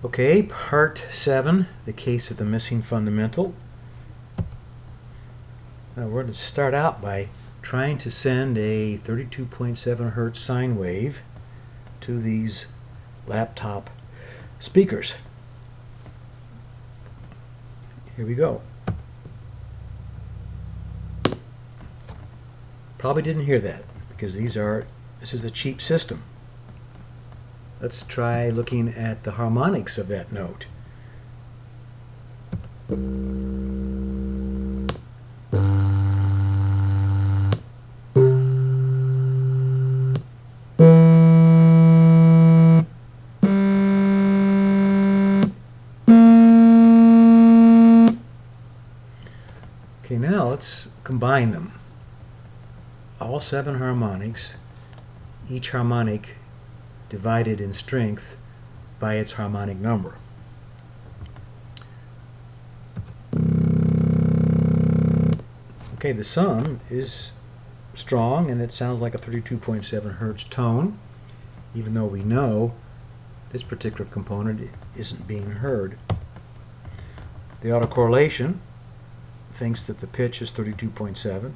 Okay, part 7, the case of the missing fundamental. Now we're going to start out by trying to send a 32.7 hertz sine wave to these laptop speakers. Here we go. Probably didn't hear that because this is a cheap system. Let's try looking at the harmonics of that note. Okay, now let's combine them. All 7 harmonics, each harmonic divided in strength by its harmonic number. Okay, the sum is strong and it sounds like a 32.7 hertz tone, even though we know this particular component isn't being heard. The autocorrelation thinks that the pitch is 32.7.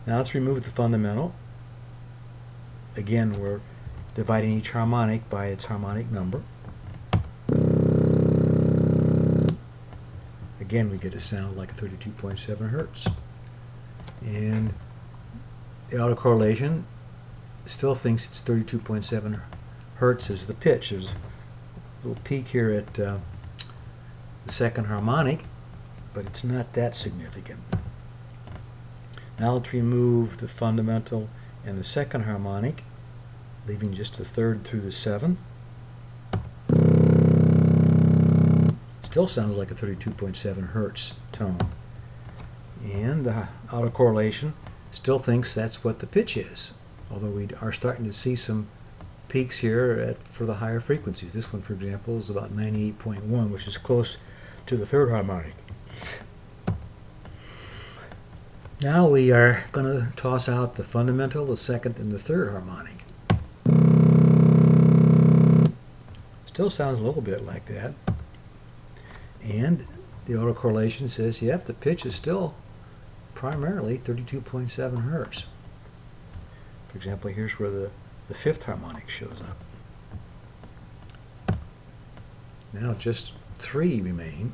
Now let's remove the fundamental. Again, we're dividing each harmonic by its harmonic number. Again, we get a sound like a 32.7 hertz. And the autocorrelation still thinks it's 32.7 hertz as the pitch. There's a little peak here at the second harmonic, but it's not that significant. Now let's remove the fundamental and the second harmonic, leaving just the third through the seventh. Still sounds like a 32.7 hertz tone. And the autocorrelation still thinks that's what the pitch is, although we are starting to see some peaks here for the higher frequencies. This one, for example, is about 98.1, which is close to the third harmonic. Now we are going to toss out the fundamental, the second, and the third harmonic. Still sounds a little bit like that. And the autocorrelation says, yep, the pitch is still primarily 32.7 hertz. For example, here's where the fifth harmonic shows up. Now just 3 remain.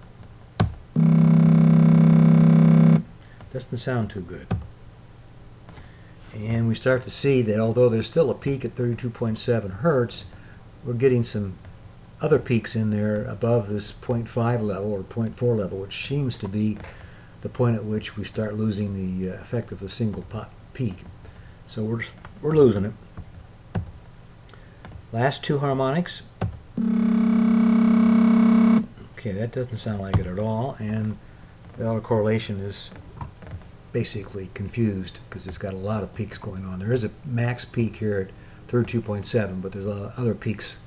Doesn't sound too good. And we start to see that although there's still a peak at 32.7 hertz, we're getting some other peaks in there above this 0.5 level or 0.4 level, which seems to be the point at which we start losing the effect of the single peak. So we're losing it. Last 2 harmonics. Okay, that doesn't sound like it at all, and the autocorrelation is basically confused because it's got a lot of peaks going on. There is a max peak here at 32.7, but there's other peaks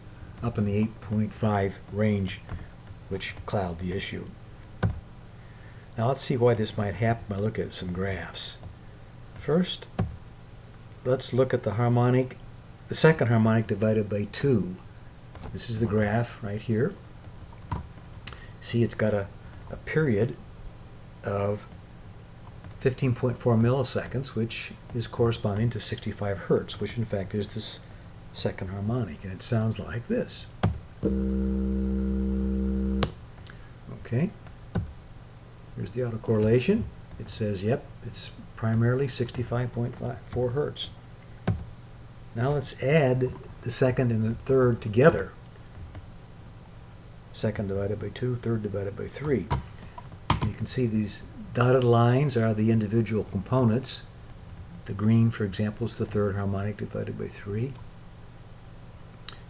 up in the 8.5 range which cloud the issue. Now let's see why this might happen by looking at some graphs. First, let's look at the second harmonic divided by 2. This is the graph right here. See, it's got a period of 15.4 milliseconds, which is corresponding to 65 hertz, which in fact is this second harmonic, and it sounds like this. Okay, here's the autocorrelation. It says, yep, it's primarily 65.4 hertz. Now let's add the second and the third together. Second divided by 2, third divided by 3. You can see these dotted lines are the individual components. The green, for example, is the third harmonic divided by 3.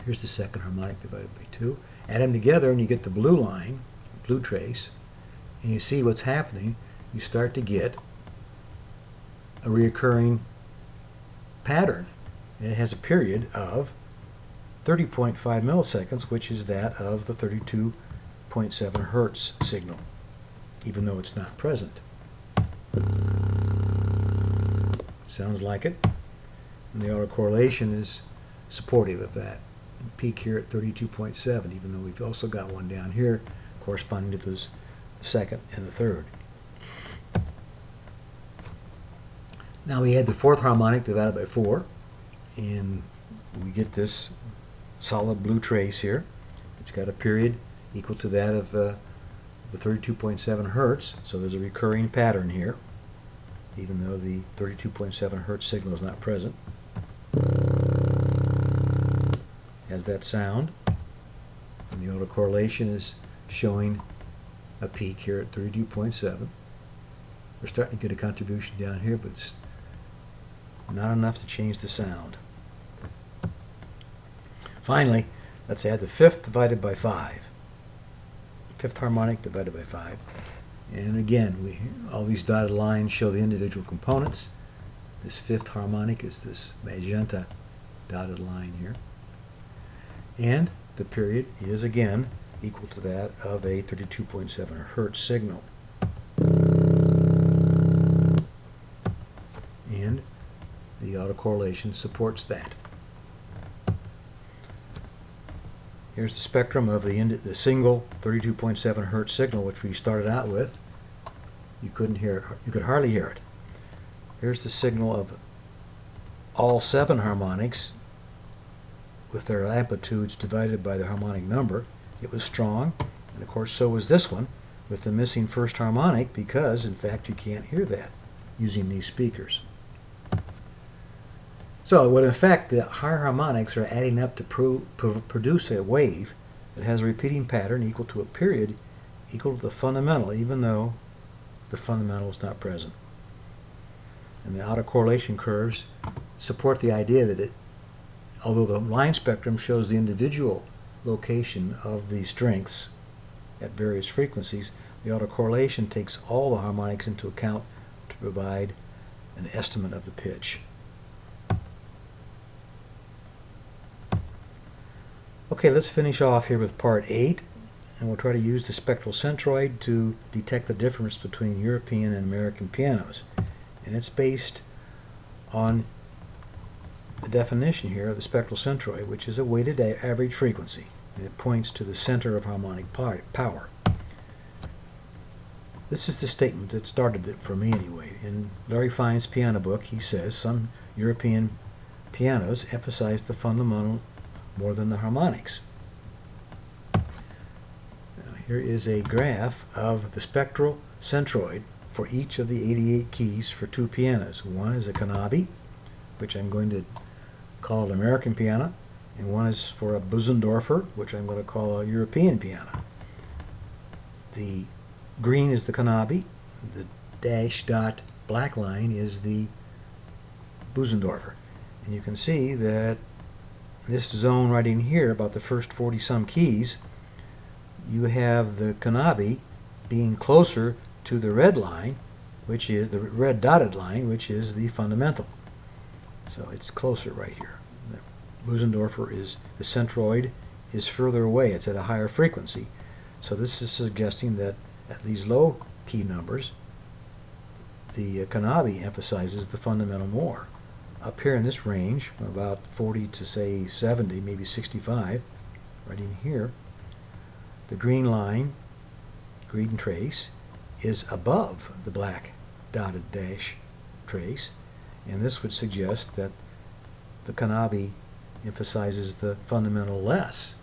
Here's the second harmonic divided by 2. Add them together and you get the blue line, blue trace, and you see what's happening. You start to get a reoccurring pattern. And it has a period of 30.5 milliseconds, which is that of the 32.7 hertz signal, even though it's not present. Sounds like it. And the autocorrelation is supportive of that. peak here at 32.7, even though we've also got one down here corresponding to those second and the third. Now we add the fourth harmonic divided by 4, and we get this solid blue trace here. It's got a period equal to that of the 32.7 hertz, so there's a recurring pattern here, even though the 32.7 hertz signal is not present. Has that sound, and the autocorrelation is showing a peak here at 32.7. We're starting to get a contribution down here, but it's not enough to change the sound. Finally, let's add the fifth divided by 5. Fifth harmonic divided by 5. And again, all these dotted lines show the individual components. This fifth harmonic is this magenta dotted line here. And the period is again equal to that of a 32.7 hertz signal. And the autocorrelation supports that. Here's the spectrum of the single 32.7 hertz signal, which we started out with. You couldn't hear it. You could hardly hear it. Here's the signal of all 7 harmonics with their amplitudes divided by the harmonic number. It was strong, and of course so was this one with the missing first harmonic, because in fact you can't hear that using these speakers. So in effect, the higher harmonics are adding up to produce a wave that has a repeating pattern equal to a period equal to the fundamental, even though the fundamental is not present. And the autocorrelation curves support the idea that although the line spectrum shows the individual location of the strengths at various frequencies, the autocorrelation takes all the harmonics into account to provide an estimate of the pitch. Okay, let's finish off here with part 8, and we'll try to use the spectral centroid to detect the difference between European and American pianos. And it's based on the definition here of the spectral centroid, which is a weighted average frequency, and it points to the center of harmonic power. This is the statement that started it for me anyway. In Larry Fine's piano book, he says some European pianos emphasize the fundamental more than the harmonics. Now, here is a graph of the spectral centroid for each of the 88 keys for 2 pianos. One is a Canabi, which I'm going to call an American piano, and one is for a Bösendorfer, which I'm going to call a European piano. The green is the Canabi, the dash dot black line is the Bösendorfer. And you can see that this zone right in here, about the first 40-some keys, you have the Canabi being closer to the red line, which is the red dotted line, which is the fundamental. So it's closer right here. The Bösendorfer is, the centroid is further away. It's at a higher frequency. So this is suggesting that at these low key numbers, the Canabi emphasizes the fundamental more. Up here in this range, from about 40 to say 70, maybe 65, right in here, the green line, green trace, is above the black dotted dash trace, and this would suggest that the Canabi emphasizes the fundamental less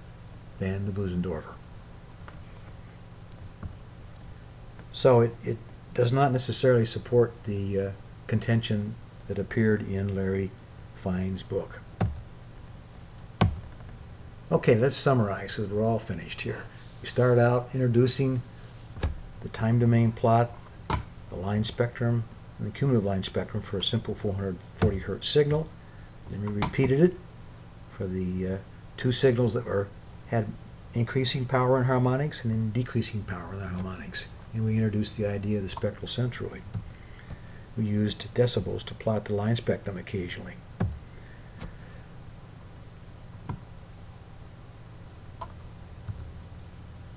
than the Bösendorfer. So it does not necessarily support the contention that appeared in Larry Fine's book. Okay, let's summarize so that we're all finished here. We start out introducing the time domain plot, the line spectrum, and the cumulative line spectrum for a simple 440 hertz signal. Then we repeated it for the 2 signals that had increasing power in harmonics and then decreasing power in the harmonics. And we introduced the idea of the spectral centroid. We used decibels to plot the line spectrum occasionally.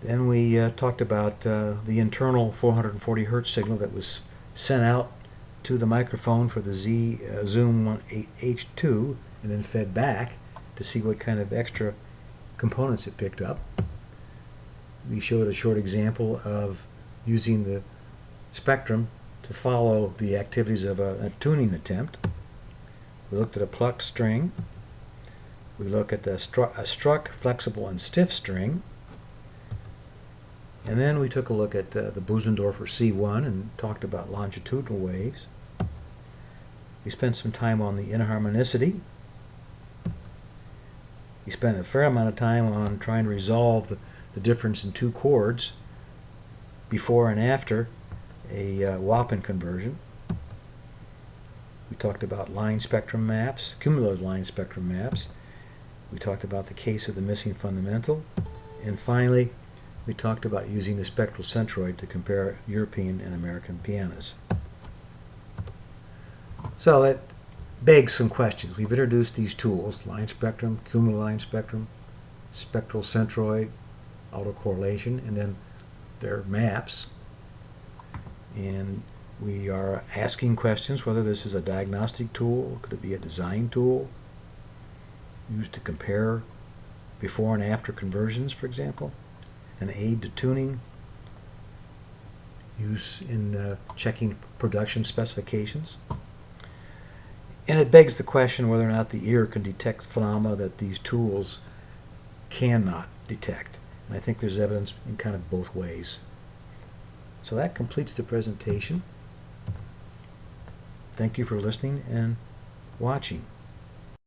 Then we talked about the internal 440 hertz signal that was sent out to the microphone for the Zoom H2 and then fed back to see what kind of extra components it picked up. We showed a short example of using the spectrum to follow the activities of a tuning attempt. We looked at a plucked string. We look at a struck, flexible, and stiff string. And then we took a look at the Bösendorfer C1 and talked about longitudinal waves. We spent some time on the inharmonicity. We spent a fair amount of time on trying to resolve the difference in two chords before and after a Wapin conversion. We talked about line spectrum maps, cumulative line spectrum maps. We talked about the case of the missing fundamental. And finally, we talked about using the spectral centroid to compare European and American pianos. So that begs some questions. We've introduced these tools: line spectrum, cumulative line spectrum, spectral centroid, autocorrelation, and then their maps. And we are asking questions whether this is a diagnostic tool, could it be a design tool used to compare before and after conversions, for example, an aid to tuning, use in checking production specifications. And it begs the question whether or not the ear can detect phenomena that these tools cannot detect. And I think there's evidence in kind of both ways. So that completes the presentation. Thank you for listening and watching.